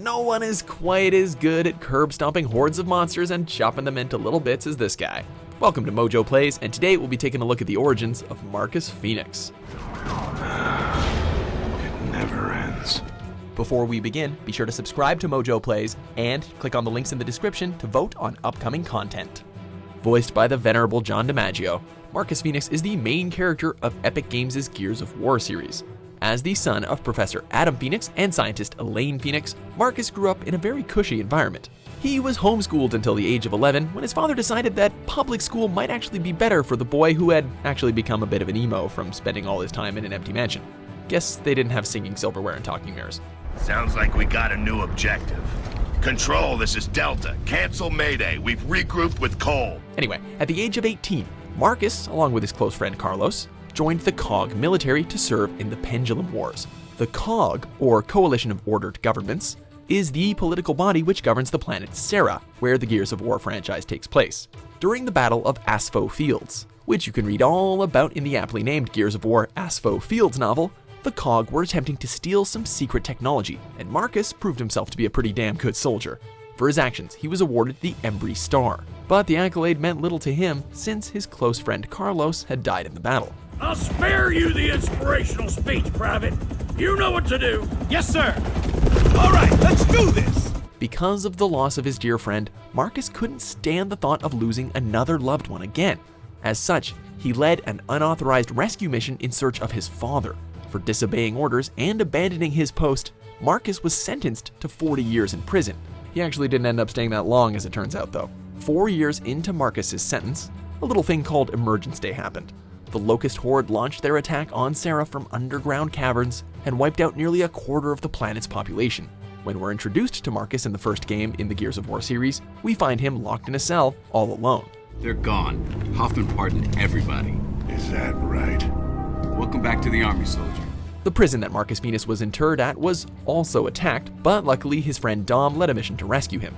no one is quite as good at curb stomping hordes of monsters and chopping them into little bits as this guy. Welcome to MojoPlays, and today we'll be taking a look at the origins of Marcus Fenix. It never ends. Before we begin, be sure to subscribe to MojoPlays and click on the links in the description to vote on upcoming content. Voiced by the venerable John DiMaggio, Marcus Fenix is the main character of Epic Games' Gears of War series. As the son of Professor Adam Fenix and scientist Elaine Fenix, Marcus grew up in a very cushy environment. He was homeschooled until the age of 11 when his father decided that public school might actually be better for the boy who had actually become a bit of an emo from spending all his time in an empty mansion. Guess they didn't have singing silverware and talking mirrors. Sounds like we got a new objective. Control, this is Delta. Cancel Mayday. We've regrouped with Cole. Anyway, at the age of 18, Marcus, along with his close friend Carlos, joined the COG military to serve in the Pendulum Wars. The COG, or Coalition of Ordered Governments, is the political body which governs the planet Serra, where the Gears of War franchise takes place. During the Battle of Aspho Fields, which you can read all about in the aptly named Gears of War Aspho Fields novel, the COG were attempting to steal some secret technology, and Marcus proved himself to be a pretty damn good soldier. For his actions, he was awarded the Embry Star, but the accolade meant little to him since his close friend Carlos had died in the battle. I'll spare you the inspirational speech, Private. You know what to do. Yes, sir. All right, let's do this. Because of the loss of his dear friend, Marcus couldn't stand the thought of losing another loved one again. As such, he led an unauthorized rescue mission in search of his father. For disobeying orders and abandoning his post, Marcus was sentenced to 40 years in prison. He actually didn't end up staying that long, as it turns out, though. 4 years into Marcus's sentence, a little thing called Emergence Day happened. The Locust Horde launched their attack on Serra from underground caverns and wiped out nearly a quarter of the planet's population. When we're introduced to Marcus in the first game in the Gears of War series, we find him locked in a cell, all alone. They're gone. Hoffman pardoned everybody. Is that right? Welcome back to the Army, soldier. The prison that Marcus Fenix was interred at was also attacked, but luckily his friend Dom led a mission to rescue him.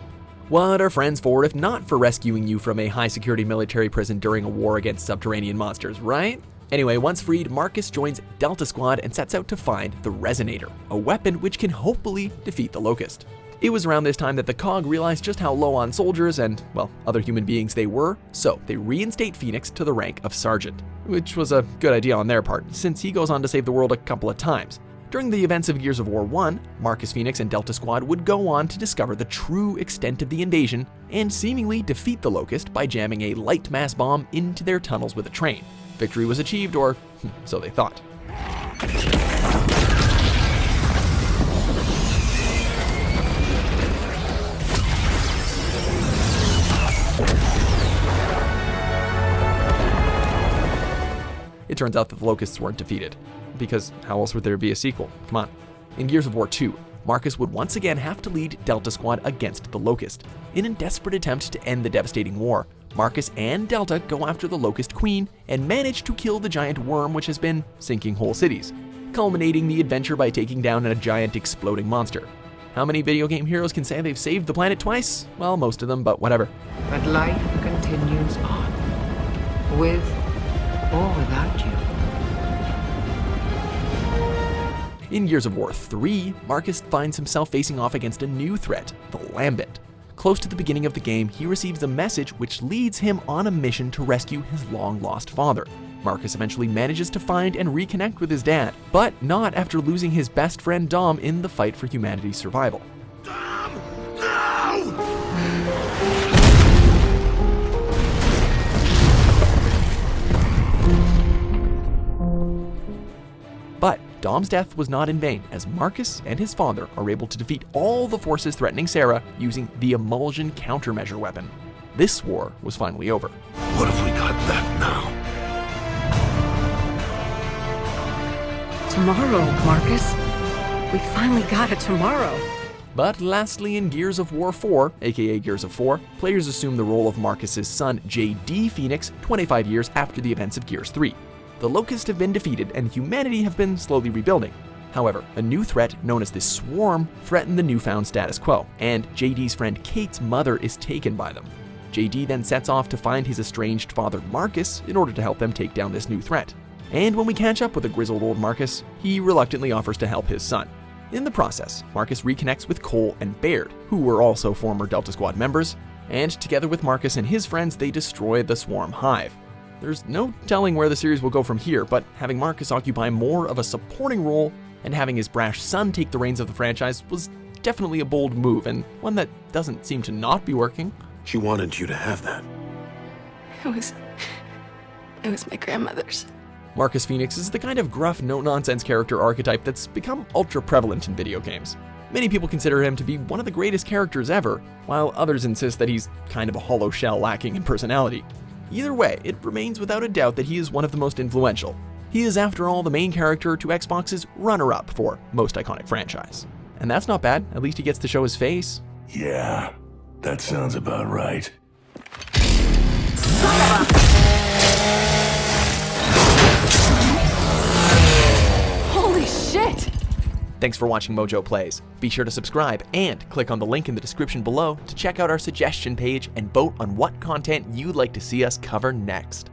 What are friends for if not for rescuing you from a high-security military prison during a war against subterranean monsters, right? Anyway, once freed, Marcus joins Delta Squad and sets out to find the Resonator, a weapon which can hopefully defeat the Locust. It was around this time that the COG realized just how low on soldiers and, well, other human beings they were, so they reinstate Fenix to the rank of Sergeant, which was a good idea on their part, since he goes on to save the world a couple of times. During the events of Gears of War 1, Marcus Fenix and Delta Squad would go on to discover the true extent of the invasion and seemingly defeat the Locust by jamming a light mass bomb into their tunnels with a train. Victory was achieved, or so they thought. It turns out that the Locusts weren't defeated, because how else would there be a sequel? Come on. In Gears of War 2, Marcus would once again have to lead Delta Squad against the Locust. In a desperate attempt to end the devastating war, Marcus and Delta go after the Locust Queen and manage to kill the giant worm which has been sinking whole cities, culminating the adventure by taking down a giant exploding monster. How many video game heroes can say they've saved the planet twice? Well, most of them, but whatever. But life continues on, with or without you. In Gears of War 3, Marcus finds himself facing off against a new threat, the Lambent. Close to the beginning of the game, he receives a message which leads him on a mission to rescue his long-lost father. Marcus eventually manages to find and reconnect with his dad, but not after losing his best friend Dom in the fight for humanity's survival. Dom! No! But Dom's death was not in vain, as Marcus and his father are able to defeat all the forces threatening Serra using the Emulsion countermeasure weapon. This war was finally over. What have we got left now? Tomorrow, Marcus. We finally got a tomorrow. But lastly, in Gears of War 4, aka Gears of 4, players assume the role of Marcus's son, J.D. Fenix, 25 years after the events of Gears 3. The Locusts have been defeated and humanity have been slowly rebuilding. However, a new threat known as the Swarm threatened the newfound status quo, and JD's friend Kate's mother is taken by them. JD then sets off to find his estranged father Marcus in order to help them take down this new threat. And when we catch up with the grizzled old Marcus, he reluctantly offers to help his son. In the process, Marcus reconnects with Cole and Baird, who were also former Delta Squad members, and together with Marcus and his friends, they destroy the Swarm Hive. There's no telling where the series will go from here, but having Marcus occupy more of a supporting role and having his brash son take the reins of the franchise was definitely a bold move, and one that doesn't seem to not be working. She wanted you to have that. It was my grandmother's. Marcus Fenix is the kind of gruff, no-nonsense character archetype that's become ultra-prevalent in video games. Many people consider him to be one of the greatest characters ever, while others insist that he's kind of a hollow shell lacking in personality. Either way, it remains without a doubt that he is one of the most influential. He is, after all, the main character to Xbox's runner-up for most iconic franchise. And that's not bad, at least he gets to show his face. Yeah, that sounds about right. Holy shit! Thanks for watching Mojo Plays. Be sure to subscribe and click on the link in the description below to check out our suggestion page and vote on what content you'd like to see us cover next.